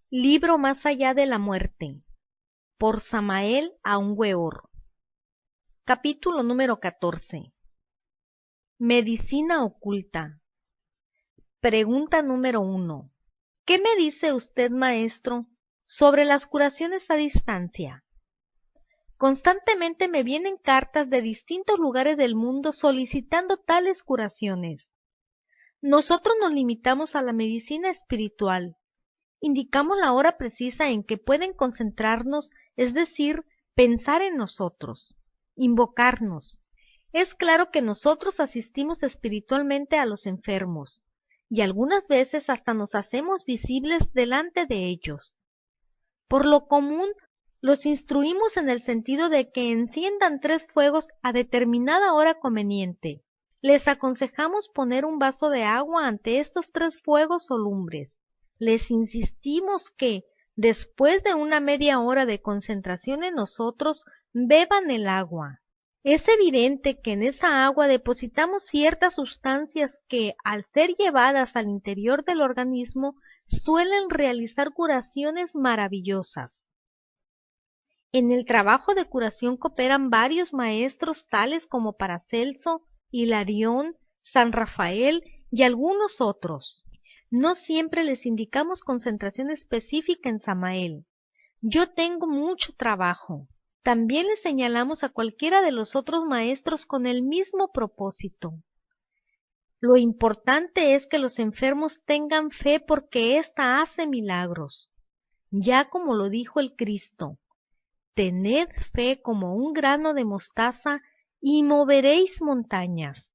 Libro Más allá de la muerte, por Samael Aun Weor. Capítulo número 14. Medicina oculta. Pregunta número 1. ¿Qué me dice usted, maestro, sobre las curaciones a distancia? Constantemente me vienen cartas de distintos lugares del mundo solicitando tales curaciones. Nosotros nos limitamos a la medicina espiritual. Indicamos la hora precisa en que pueden concentrarnos, es decir, pensar en nosotros, invocarnos. Es claro que nosotros asistimos espiritualmente a los enfermos, y algunas veces hasta nos hacemos visibles delante de ellos. Por lo común, los instruimos en el sentido de que enciendan 3 fuegos a determinada hora conveniente. Les aconsejamos poner un vaso de agua ante estos 3 fuegos o lumbres. Les insistimos que, después de una media hora de concentración en nosotros, beban el agua. Es evidente que en esa agua depositamos ciertas sustancias que, al ser llevadas al interior del organismo, suelen realizar curaciones maravillosas. En el trabajo de curación cooperan varios maestros tales como Paracelso, Hilarión, San Rafael y algunos otros. No siempre les indicamos concentración específica en Samael. Yo tengo mucho trabajo. También les señalamos a cualquiera de los otros maestros con el mismo propósito. Lo importante es que los enfermos tengan fe porque ésta hace milagros. Ya como lo dijo el Cristo, tened fe como un grano de mostaza y moveréis montañas.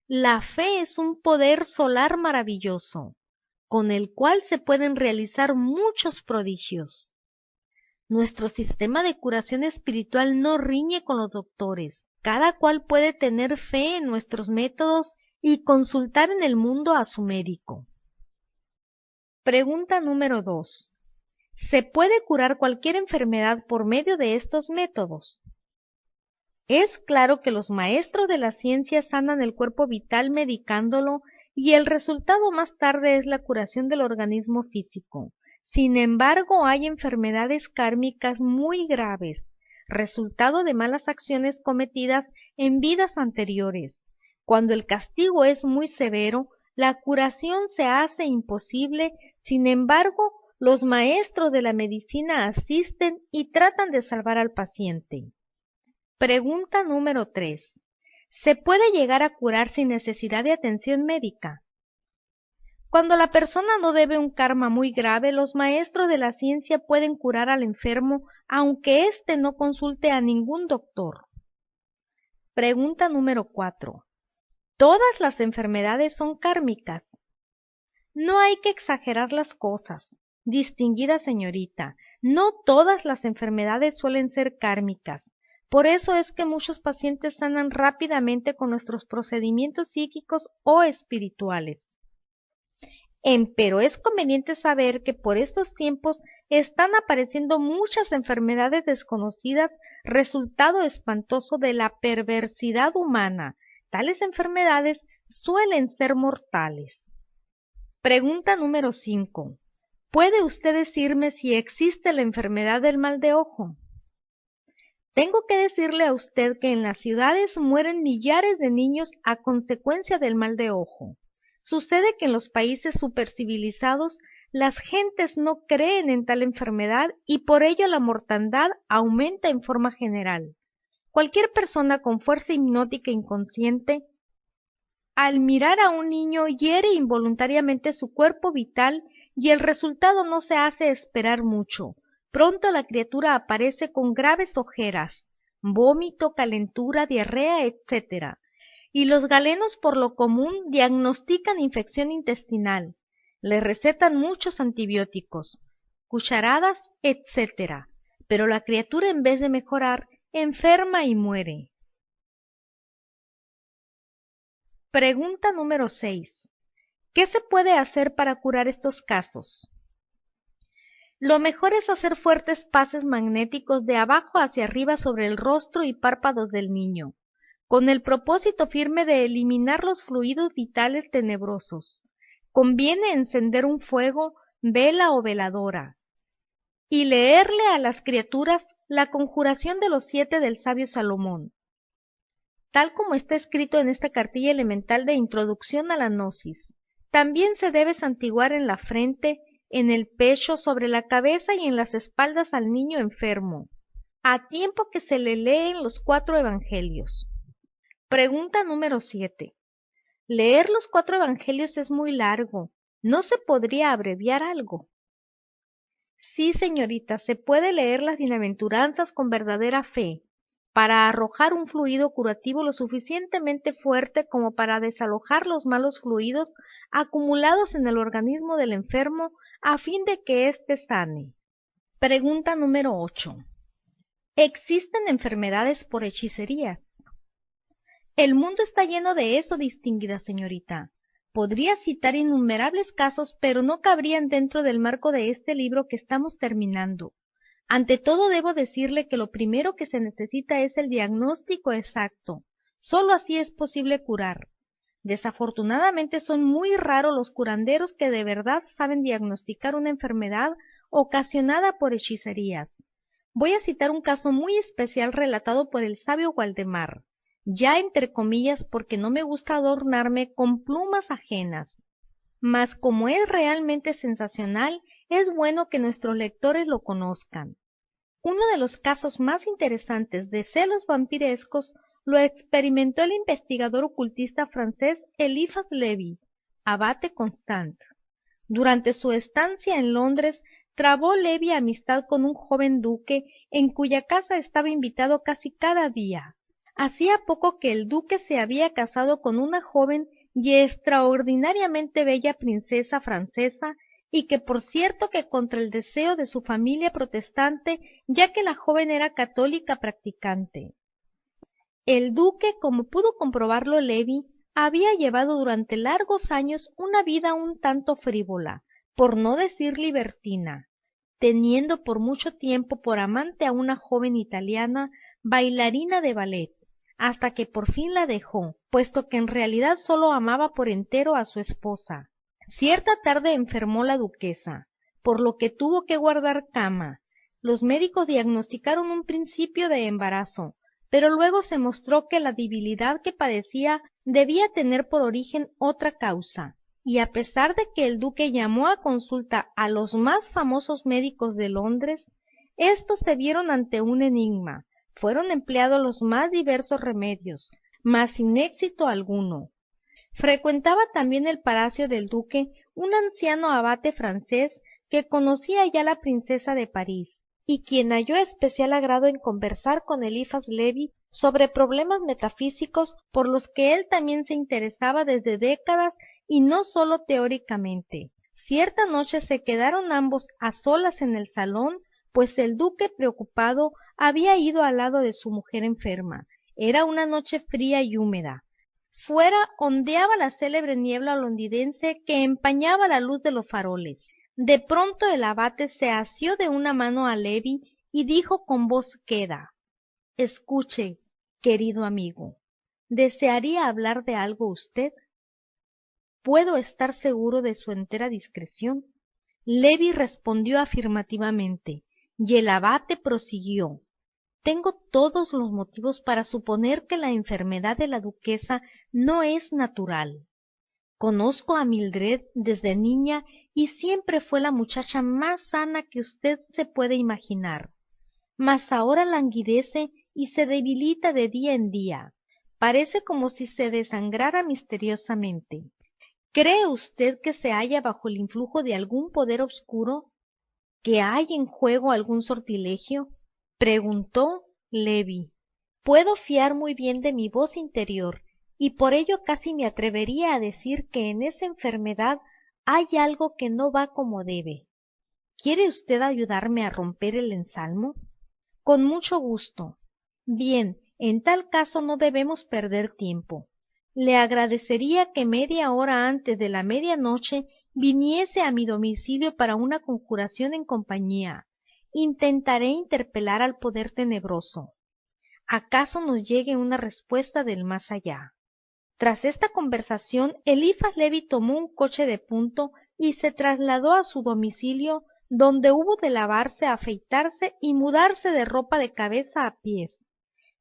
La fe es un poder solar maravilloso, con el cual se pueden realizar muchos prodigios. Nuestro sistema de curación espiritual no riñe con los doctores. Cada cual puede tener fe en nuestros métodos y consultar en el mundo a su médico. Pregunta número 2. ¿Se puede curar cualquier enfermedad por medio de estos métodos? Es claro que los maestros de la ciencia sanan el cuerpo vital medicándolo y el resultado más tarde es la curación del organismo físico. Sin embargo, hay enfermedades kármicas muy graves, resultado de malas acciones cometidas en vidas anteriores. Cuando el castigo es muy severo, la curación se hace imposible. Sin embargo, los maestros de la medicina asisten y tratan de salvar al paciente. Pregunta número 3. ¿Se puede llegar a curar sin necesidad de atención médica? Cuando la persona no debe un karma muy grave, los maestros de la ciencia pueden curar al enfermo aunque éste no consulte a ningún doctor. Pregunta número 4. ¿Todas las enfermedades son kármicas? No hay que exagerar las cosas, distinguida señorita. No todas las enfermedades suelen ser kármicas. Por eso es que muchos pacientes sanan rápidamente con nuestros procedimientos psíquicos o espirituales. Pero es conveniente saber que por estos tiempos están apareciendo muchas enfermedades desconocidas, resultado espantoso de la perversidad humana. Tales enfermedades suelen ser mortales. Pregunta número 5. ¿Puede usted decirme si existe la enfermedad del mal de ojo? Tengo que decirle a usted que en las ciudades mueren millares de niños a consecuencia del mal de ojo. Sucede que en los países supercivilizados las gentes no creen en tal enfermedad y por ello la mortandad aumenta en forma general. Cualquier persona con fuerza hipnótica inconsciente, al mirar a un niño, hiere involuntariamente su cuerpo vital y el resultado no se hace esperar mucho. Pronto la criatura aparece con graves ojeras, vómito, calentura, diarrea, etc. Y los galenos por lo común diagnostican infección intestinal, le recetan muchos antibióticos, cucharadas, etc. Pero la criatura en vez de mejorar, enferma y muere. Pregunta número 6. ¿Qué se puede hacer para curar estos casos? Lo mejor es hacer fuertes pases magnéticos de abajo hacia arriba sobre el rostro y párpados del niño, con el propósito firme de eliminar los fluidos vitales tenebrosos. Conviene encender un fuego, vela o veladora, y leerle a las criaturas la conjuración de los 7 del sabio Salomón, tal como está escrito en esta cartilla elemental de introducción a la gnosis. También se debe santiguar en la frente, en el pecho, sobre la cabeza y en las espaldas al niño enfermo, a tiempo que se le leen los 4 evangelios. Pregunta número 7. Leer los 4 evangelios es muy largo. ¿No se podría abreviar algo? Sí, señorita, se puede leer las bienaventuranzas con verdadera fe, para arrojar un fluido curativo lo suficientemente fuerte como para desalojar los malos fluidos acumulados en el organismo del enfermo a fin de que éste sane. Pregunta número 8. ¿Existen enfermedades por hechicería? El mundo está lleno de eso, distinguida señorita. Podría citar innumerables casos, pero no cabrían dentro del marco de este libro que estamos terminando. Ante todo debo decirle que lo primero que se necesita es el diagnóstico exacto. Solo así es posible curar. Desafortunadamente son muy raros los curanderos que de verdad saben diagnosticar una enfermedad ocasionada por hechicerías. Voy a citar un caso muy especial relatado por el sabio Waldemar, ya entre comillas porque no me gusta adornarme con plumas ajenas, mas como es realmente sensacional, es bueno que nuestros lectores lo conozcan. Uno de los casos más interesantes de celos vampirescos lo experimentó el investigador ocultista francés Eliphas Lévy, abate Constant. Durante su estancia en Londres, trabó Lévy amistad con un joven duque en cuya casa estaba invitado casi cada día. Hacía poco que el duque se había casado con una joven y extraordinariamente bella princesa francesa, y que por cierto que contra el deseo de su familia protestante, ya que la joven era católica practicante. El duque, como pudo comprobarlo Lévy, había llevado durante largos años una vida un tanto frívola, por no decir libertina, teniendo por mucho tiempo por amante a una joven italiana, bailarina de ballet, hasta que por fin la dejó, puesto que en realidad solo amaba por entero a su esposa. Cierta tarde enfermó la duquesa, por lo que tuvo que guardar cama. Los médicos diagnosticaron un principio de embarazo, pero luego se mostró que la debilidad que padecía debía tener por origen otra causa, y a pesar de que el duque llamó a consulta a los más famosos médicos de Londres, estos se vieron ante un enigma. Fueron empleados los más diversos remedios, mas sin éxito alguno. Frecuentaba también el palacio del duque un anciano abate francés que conocía ya la princesa de París, y quien halló especial agrado en conversar con Eliphas Lévy sobre problemas metafísicos por los que él también se interesaba desde décadas y no sólo teóricamente. Cierta noche se quedaron ambos a solas en el salón, pues el duque, preocupado, había ido al lado de su mujer enferma. Era una noche fría y húmeda. Fuera ondeaba la célebre niebla londinense que empañaba la luz de los faroles. De pronto el abate se asió de una mano a Lévy y dijo con voz queda: «Escuche, querido amigo, ¿desearía hablar de algo usted? ¿Puedo estar seguro de su entera discreción?» Lévy respondió afirmativamente, y el abate prosiguió: «Tengo todos los motivos para suponer que la enfermedad de la duquesa no es natural. Conozco a Mildred desde niña y siempre fue la muchacha más sana que usted se puede imaginar. Mas ahora languidece y se debilita de día en día. Parece como si se desangrara misteriosamente. ¿Cree usted que se halla bajo el influjo de algún poder oscuro? ¿Que hay en juego algún sortilegio?», preguntó Lévy. «Puedo fiar muy bien de mi voz interior, y por ello casi me atrevería a decir que en esa enfermedad hay algo que no va como debe. ¿Quiere usted ayudarme a romper el ensalmo?». «Con mucho gusto». «Bien, en tal caso no debemos perder tiempo. Le agradecería que media hora antes de la medianoche viniese a mi domicilio para una conjuración en compañía. Intentaré interpelar al poder tenebroso. ¿Acaso nos llegue una respuesta del más allá?». Tras esta conversación, Eliphas Lévy tomó un coche de punto y se trasladó a su domicilio, donde hubo de lavarse, afeitarse y mudarse de ropa de cabeza a pies,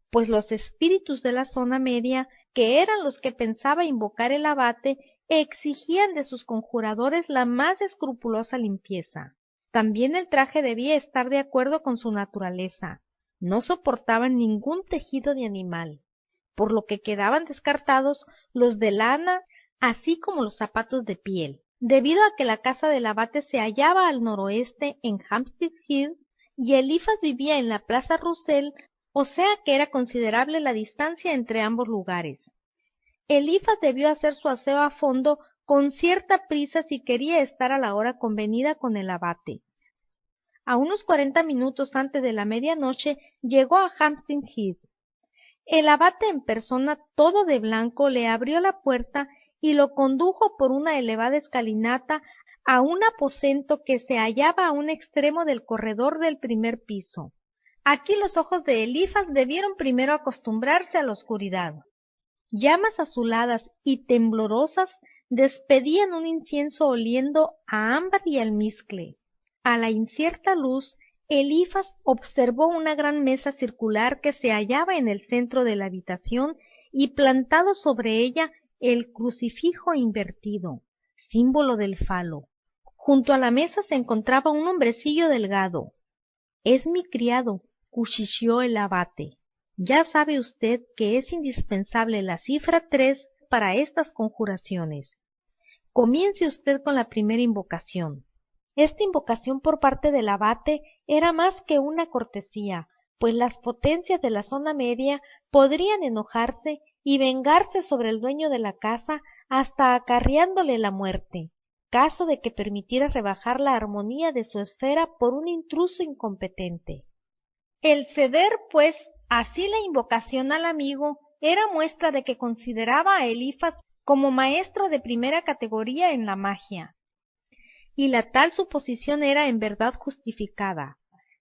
pues los espíritus de la zona media, que eran los que pensaba invocar el abate, exigían de sus conjuradores la más escrupulosa limpieza. También el traje debía estar de acuerdo con su naturaleza. No soportaban ningún tejido de animal, por lo que quedaban descartados los de lana, así como los zapatos de piel. Debido a que la casa del abate se hallaba al noroeste en Hampstead Heath y Eliphas vivía en la Plaza Russell, o sea que era considerable la distancia entre ambos lugares. Eliphas debió hacer su aseo a fondo con cierta prisa si quería estar a la hora convenida con el abate. A unos 40 minutos antes de la medianoche llegó a Hampstead Heath. El abate en persona, todo de blanco, le abrió la puerta y lo condujo por una elevada escalinata a un aposento que se hallaba a un extremo del corredor del primer piso. Aquí los ojos de Eliphas debieron primero acostumbrarse a la oscuridad. Llamas azuladas y temblorosas despedían un incienso oliendo a ámbar y almizcle. A la incierta luz, Eliphas observó una gran mesa circular que se hallaba en el centro de la habitación y plantado sobre ella el crucifijo invertido, símbolo del falo. Junto a la mesa se encontraba un hombrecillo delgado. «Es mi criado», cuchicheó el abate. «Ya sabe usted que es indispensable la cifra 3 para estas conjuraciones. Comience usted con la primera invocación». Esta invocación por parte del abate era más que una cortesía, pues las potencias de la zona media podrían enojarse y vengarse sobre el dueño de la casa hasta acarreándole la muerte, caso de que permitiera rebajar la armonía de su esfera por un intruso incompetente. El ceder, pues, así la invocación al amigo era muestra de que consideraba a Eliphas como maestro de primera categoría en la magia. Y la tal suposición era en verdad justificada.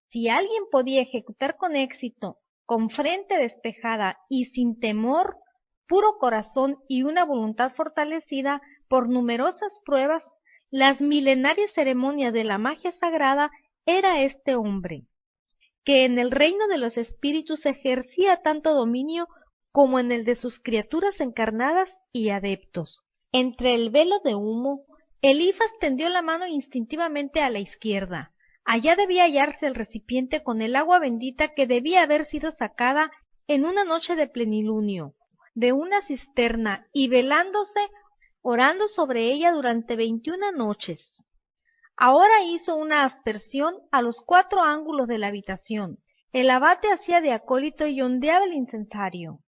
Si alguien podía ejecutar con éxito, con frente despejada y sin temor, puro corazón y una voluntad fortalecida por numerosas pruebas, las milenarias ceremonias de la magia sagrada, era este hombre, que en el reino de los espíritus ejercía tanto dominio como en el de sus criaturas encarnadas y adeptos. Entre el velo de humo, Eliphas tendió la mano instintivamente a la izquierda. Allá debía hallarse el recipiente con el agua bendita que debía haber sido sacada en una noche de plenilunio, de una cisterna, y velándose, orando sobre ella durante 21 noches. Ahora hizo una aspersión a los 4 ángulos de la habitación. El abate hacía de acólito y ondeaba el incensario.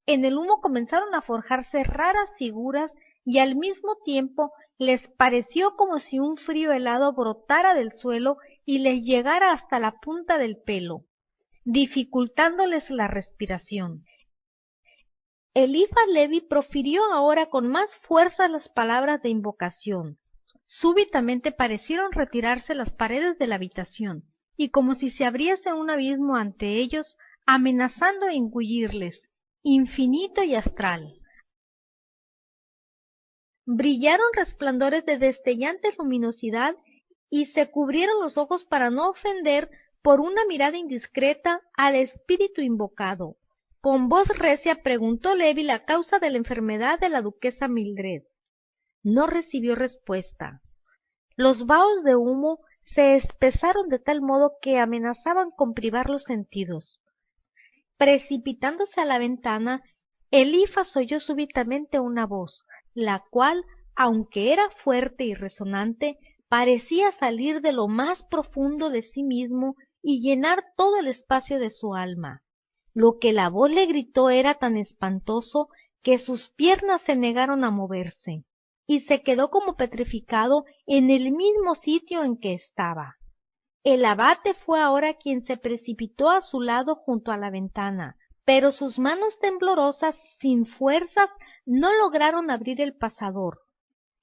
En el humo comenzaron a forjarse raras figuras y al mismo tiempo les pareció como si un frío helado brotara del suelo y les llegara hasta la punta del pelo, dificultándoles la respiración. Eliphas Levi profirió ahora con más fuerza las palabras de invocación. Súbitamente parecieron retirarse las paredes de la habitación, y como si se abriese un abismo ante ellos, amenazando engullirles, infinito y astral. Brillaron resplandores de destellante luminosidad y se cubrieron los ojos para no ofender por una mirada indiscreta al espíritu invocado. Con voz recia preguntó Levi la causa de la enfermedad de la duquesa Mildred. No recibió respuesta. Los vaos de humo se espesaron de tal modo que amenazaban con privar los sentidos. Precipitándose a la ventana, Eliphas oyó súbitamente una voz, la cual, aunque era fuerte y resonante, parecía salir de lo más profundo de sí mismo y llenar todo el espacio de su alma. Lo que la voz le gritó era tan espantoso que sus piernas se negaron a moverse, y se quedó como petrificado en el mismo sitio en que estaba. El abate fue ahora quien se precipitó a su lado junto a la ventana, pero sus manos temblorosas, sin fuerzas, no lograron abrir el pasador.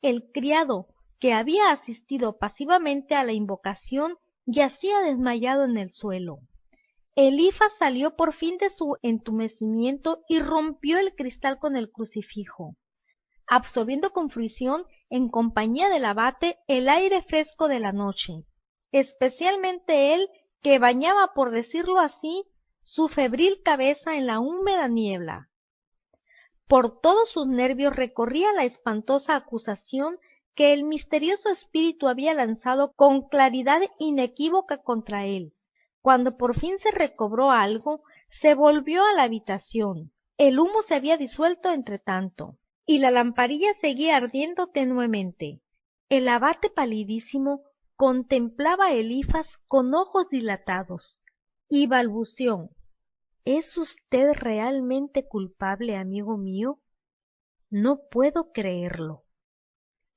El criado, que había asistido pasivamente a la invocación, yacía desmayado en el suelo. Eliphas salió por fin de su entumecimiento y rompió el cristal con el crucifijo. Absorbiendo con fruición en compañía del abate, el aire fresco de la noche, especialmente él que bañaba, por decirlo así, su febril cabeza en la húmeda niebla. Por todos sus nervios recorría la espantosa acusación que el misterioso espíritu había lanzado con claridad inequívoca contra él. Cuando por fin se recobró algo, se volvió a la habitación. El humo se había disuelto entre tanto, y la lamparilla seguía ardiendo tenuemente. El abate palidísimo contemplaba a Elifas con ojos dilatados, y balbuceó: ¿Es usted realmente culpable, amigo mío? No puedo creerlo.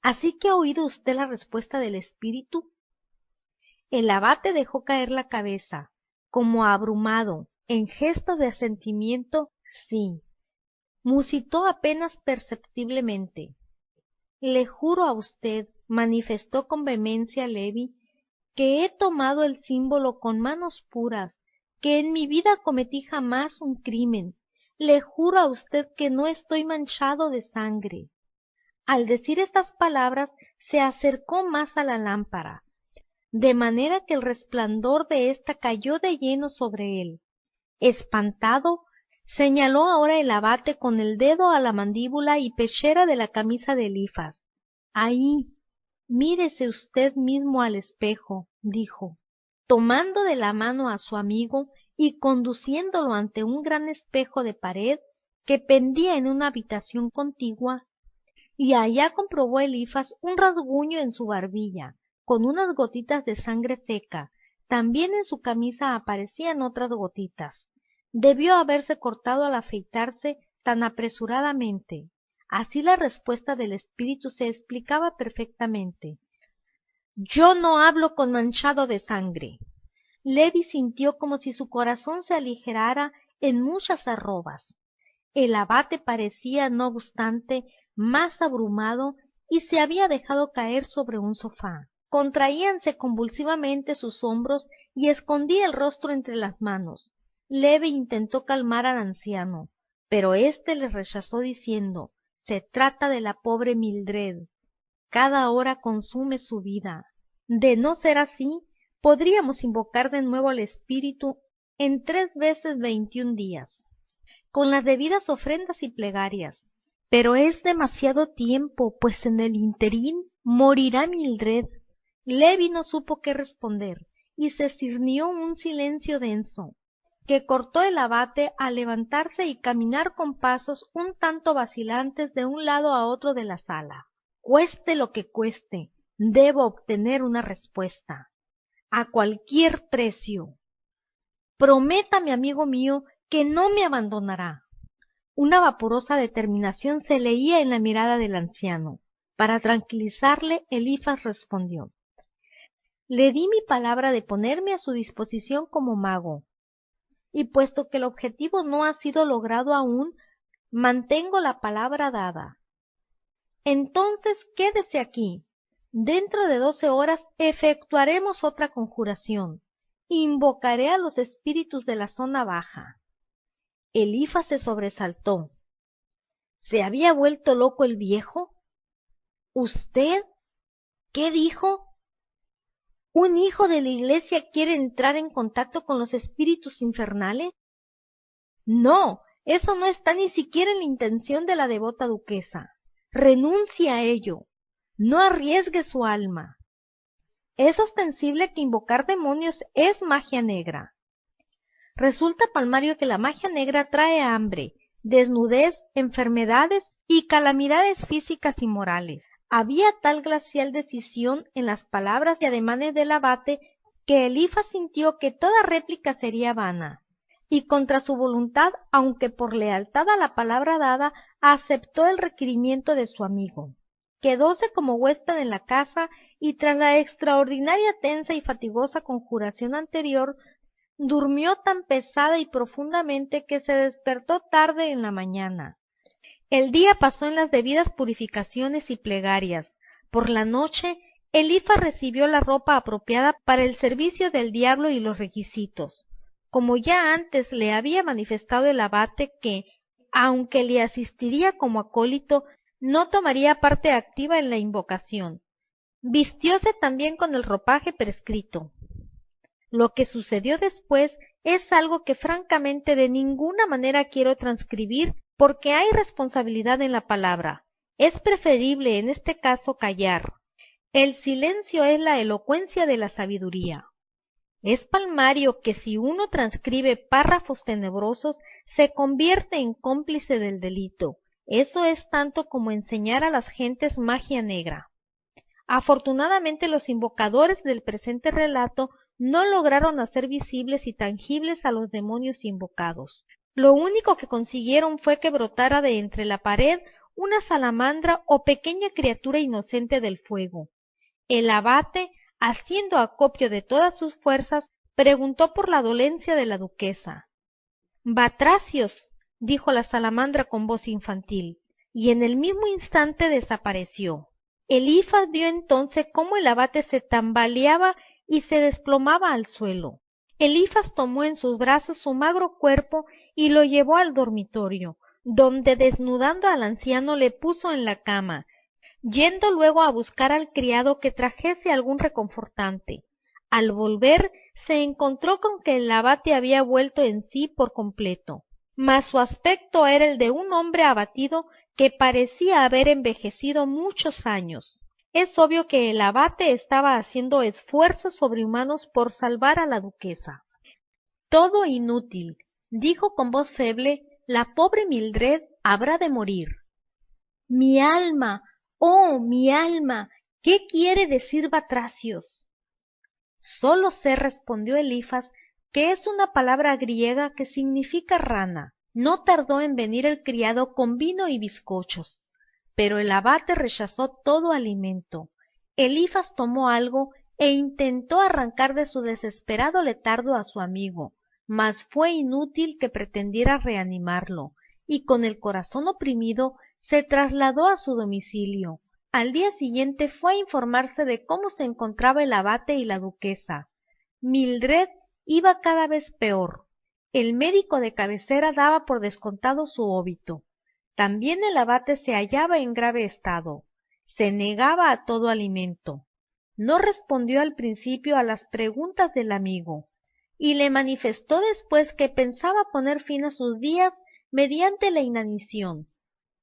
¿Así que ha oído usted la respuesta del espíritu? El abate dejó caer la cabeza, como abrumado, en gesto de asentimiento. Sí. Musitó apenas perceptiblemente. Le juro a usted, manifestó con vehemencia Levi, que he tomado el símbolo con manos puras, que en mi vida cometí jamás un crimen. Le juro a usted que no estoy manchado de sangre. Al decir estas palabras, se acercó más a la lámpara, de manera que el resplandor de ésta cayó de lleno sobre él. Espantado, señaló ahora el abate con el dedo a la mandíbula y pechera de la camisa de Elifas. Ahí, mírese usted mismo al espejo, dijo, tomando de la mano a su amigo y conduciéndolo ante un gran espejo de pared que pendía en una habitación contigua, y allá comprobó Elifas un rasguño en su barbilla, con unas gotitas de sangre seca. También en su camisa aparecían otras gotitas. Debió haberse cortado al afeitarse tan apresuradamente. Así la respuesta del espíritu se explicaba perfectamente. Yo no hablo con manchado de sangre. Levi sintió como si su corazón se aligerara en muchas arrobas. El abate parecía, no obstante, más abrumado y se había dejado caer sobre un sofá. Contraíanse convulsivamente sus hombros y escondía el rostro entre las manos. Levi intentó calmar al anciano, pero éste le rechazó diciendo: se trata de la pobre Mildred. Cada hora consume su vida. De no ser así, podríamos invocar de nuevo al espíritu en 3 veces 21 días, con las debidas ofrendas y plegarias. Pero es demasiado tiempo, pues en el interín morirá Mildred. Levi no supo qué responder, y se ciñó un silencio denso, que cortó el abate al levantarse y caminar con pasos un tanto vacilantes de un lado a otro de la sala. Cueste lo que cueste, debo obtener una respuesta, a cualquier precio. Prométame, amigo mío, que no me abandonará. Una vaporosa determinación se leía en la mirada del anciano. Para tranquilizarle, Elifas respondió: le di mi palabra de ponerme a su disposición como mago, y puesto que el objetivo no ha sido logrado aún, mantengo la palabra dada. Entonces quédese aquí. Dentro de 12 horas efectuaremos otra conjuración. Invocaré a los espíritus de la zona baja. Elifas se sobresaltó. ¿Se había vuelto loco el viejo? ¿Usted? ¿Qué dijo? ¿Un hijo de la iglesia quiere entrar en contacto con los espíritus infernales? No, eso no está ni siquiera en la intención de la devota duquesa. Renuncie a ello. No arriesgue su alma. Es ostensible que invocar demonios es magia negra. Resulta palmario que la magia negra trae hambre, desnudez, enfermedades y calamidades físicas y morales. Había tal glacial decisión en las palabras y ademanes del abate que Elifas sintió que toda réplica sería vana, y contra su voluntad, aunque por lealtad a la palabra dada, aceptó el requerimiento de su amigo. Quedóse como huésped en la casa y tras la extraordinaria, tensa y fatigosa conjuración anterior, durmió tan pesada y profundamente que se despertó tarde en la mañana. El día pasó en las debidas purificaciones y plegarias. Por la noche, Elifas recibió la ropa apropiada para el servicio del diablo y los requisitos. Como ya antes le había manifestado el abate que, aunque le asistiría como acólito, no tomaría parte activa en la invocación. Vistióse también con el ropaje prescrito. Lo que sucedió después es algo que francamente de ninguna manera quiero transcribir porque hay responsabilidad en la palabra. Es preferible en este caso callar. El silencio es la elocuencia de la sabiduría. Es palmario que si uno transcribe párrafos tenebrosos se convierte en cómplice del delito. Eso es tanto como enseñar a las gentes magia negra. Afortunadamente los invocadores del presente relato no lograron hacer visibles y tangibles a los demonios invocados. Lo único que consiguieron fue que brotara de entre la pared una salamandra o pequeña criatura inocente del fuego. El abate, haciendo acopio de todas sus fuerzas, preguntó por la dolencia de la duquesa. «Batracios», dijo la salamandra con voz infantil, y en el mismo instante desapareció. Elifas vio entonces cómo el abate se tambaleaba y se desplomaba al suelo. Elifas tomó en sus brazos su magro cuerpo y lo llevó al dormitorio, donde desnudando al anciano le puso en la cama, yendo luego a buscar al criado que trajese algún reconfortante. Al volver se encontró con que el abate había vuelto en sí por completo, mas su aspecto era el de un hombre abatido que parecía haber envejecido muchos años. Es obvio que el abate estaba haciendo esfuerzos sobrehumanos por salvar a la duquesa. «Todo inútil», dijo con voz feble, «la pobre Mildred habrá de morir». «Mi alma, oh, mi alma, ¿qué quiere decir Batracios?» «Solo sé», respondió Elifas, «que es una palabra griega que significa rana». No tardó en venir el criado con vino y bizcochos, pero el abate rechazó todo alimento. Elifas tomó algo e intentó arrancar de su desesperado letargo a su amigo, mas fue inútil que pretendiera reanimarlo, y con el corazón oprimido se trasladó a su domicilio. Al día siguiente fue a informarse de cómo se encontraba el abate y la duquesa. Mildred iba cada vez peor. El médico de cabecera daba por descontado su óbito. También el abate se hallaba en grave estado. Se negaba a todo alimento. No respondió al principio a las preguntas del amigo, y le manifestó después que pensaba poner fin a sus días mediante la inanición.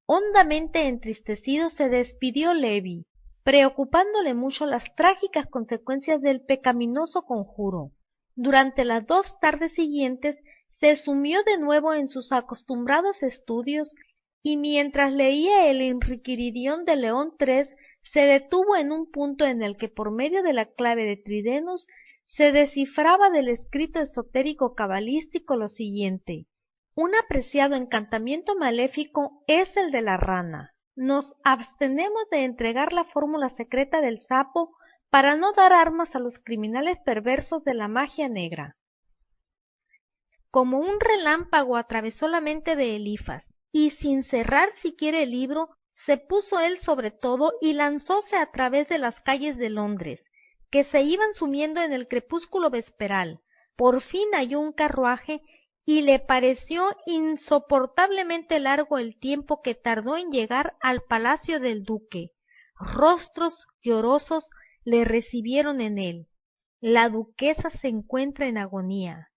Hondamente entristecido se despidió Levi, preocupándole mucho las trágicas consecuencias del pecaminoso conjuro. Durante las 2 tardes siguientes se sumió de nuevo en sus acostumbrados estudios y mientras leía el Enriquiridión de León III se detuvo en un punto en el que por medio de la clave de Tridenus se descifraba del escrito esotérico cabalístico lo siguiente: un apreciado encantamiento maléfico es el de la rana. Nos abstenemos de entregar la fórmula secreta del sapo para no dar armas a los criminales perversos de la magia negra. Como un relámpago atravesó la mente de Elifas, y sin cerrar siquiera el libro, se puso él sobre todo y lanzóse a través de las calles de Londres, que se iban sumiendo en el crepúsculo vesperal. Por fin halló un carruaje y le pareció insoportablemente largo el tiempo que tardó en llegar al palacio del duque. Rostros llorosos le recibieron en él. La duquesa se encuentra en agonía.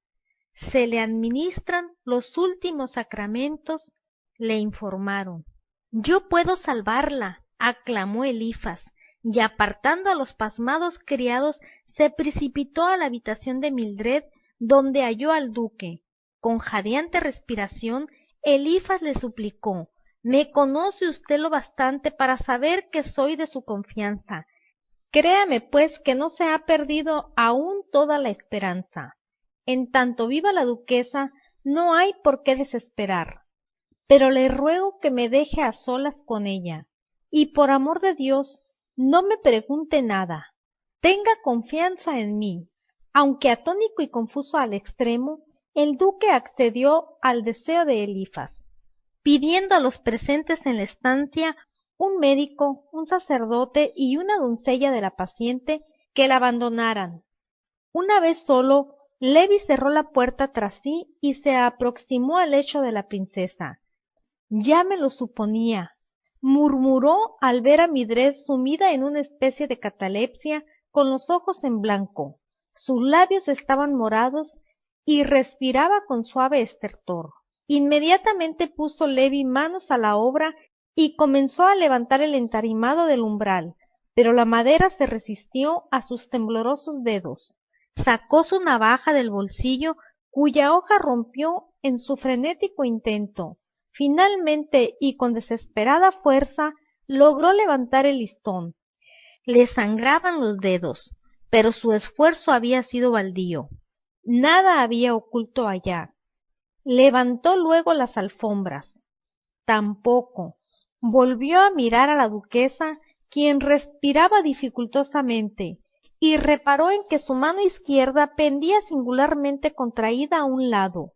Se le administran los últimos sacramentos, le informaron. «Yo puedo salvarla», aclamó Elifas, y apartando a los pasmados criados, se precipitó a la habitación de Mildred, donde halló al duque. Con jadeante respiración, Elifas le suplicó: «Me conoce usted lo bastante para saber que soy de su confianza. Créame, pues, que no se ha perdido aún toda la esperanza. En tanto viva la duquesa, no hay por qué desesperar. Pero le ruego que me deje a solas con ella, y por amor de Dios, no me pregunte nada. Tenga confianza en mí». Aunque atónico y confuso al extremo, el duque accedió al deseo de Elifas, pidiendo a los presentes en la estancia, un médico, un sacerdote y una doncella de la paciente, que la abandonaran. Una vez solo, Levi cerró la puerta tras sí y se aproximó al lecho de la princesa. «Ya me lo suponía. murmuró al ver a Mildred sumida en una especie de catalepsia, con los ojos en blanco. Sus labios estaban morados y respiraba con suave estertor. Inmediatamente puso Levi manos a la obra y comenzó a levantar el entarimado del umbral, pero la madera se resistió a sus temblorosos dedos. Sacó su navaja del bolsillo, cuya hoja rompió en su frenético intento. Finalmente, y con desesperada fuerza, logró levantar el listón. Le sangraban los dedos, pero su esfuerzo había sido baldío. Nada había oculto allá. Levantó luego las alfombras. Tampoco. Volvió a mirar a la duquesa, quien respiraba dificultosamente, y reparó en que su mano izquierda pendía singularmente contraída a un lado.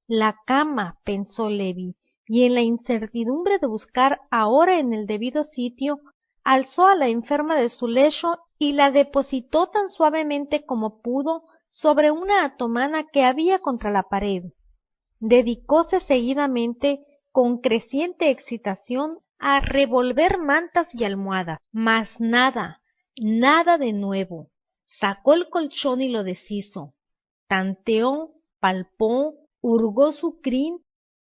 La cama, pensó Levi, y en la incertidumbre de buscar ahora en el debido sitio, alzó a la enferma de su lecho y la depositó tan suavemente como pudo sobre una otomana que había contra la pared. Dedicóse seguidamente, con creciente excitación, a revolver mantas y almohadas, mas nada, nada de nuevo. Sacó el colchón y lo deshizo. Tanteó, palpó, hurgó su crin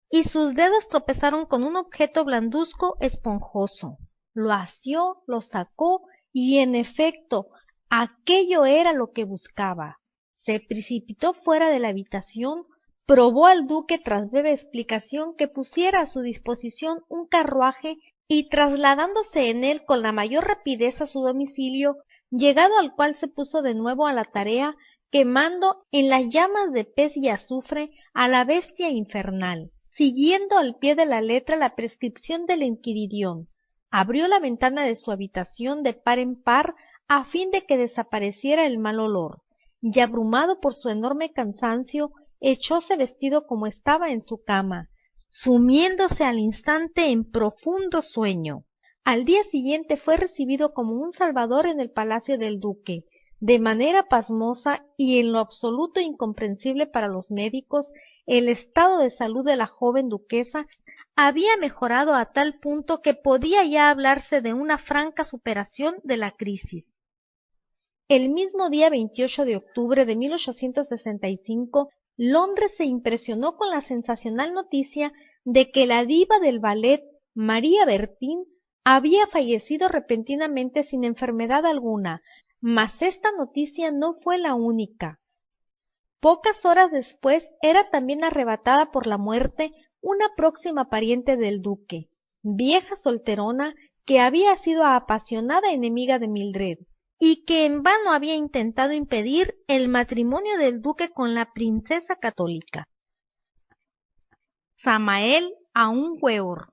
y sus dedos tropezaron con un objeto blanduzco esponjoso. Lo asió, lo sacó y, en efecto, aquello era lo que buscaba. Se precipitó fuera de la habitación, probó al duque tras breve explicación que pusiera a su disposición un carruaje y, trasladándose en él con la mayor rapidez a su domicilio, llegado al cual se puso de nuevo a la tarea, quemando en las llamas de pez y azufre a la bestia infernal, siguiendo al pie de la letra la prescripción del Enquiridión. Abrió la ventana de su habitación de par en par a fin de que desapareciera el mal olor, y abrumado por su enorme cansancio, echóse vestido como estaba en su cama, sumiéndose al instante en profundo sueño. Al día siguiente fue recibido como un salvador en el palacio del duque. De manera pasmosa y en lo absoluto incomprensible para los médicos, el estado de salud de la joven duquesa había mejorado a tal punto que podía ya hablarse de una franca superación de la crisis. El mismo día 28 de octubre de 1865, Londres se impresionó con la sensacional noticia de que la diva del ballet, María Bertín, había fallecido repentinamente sin enfermedad alguna, mas esta noticia no fue la única. Pocas horas después era también arrebatada por la muerte una próxima pariente del duque, vieja solterona que había sido apasionada enemiga de Mildred, y que en vano había intentado impedir el matrimonio del duque con la princesa católica. Samael Aun Weor.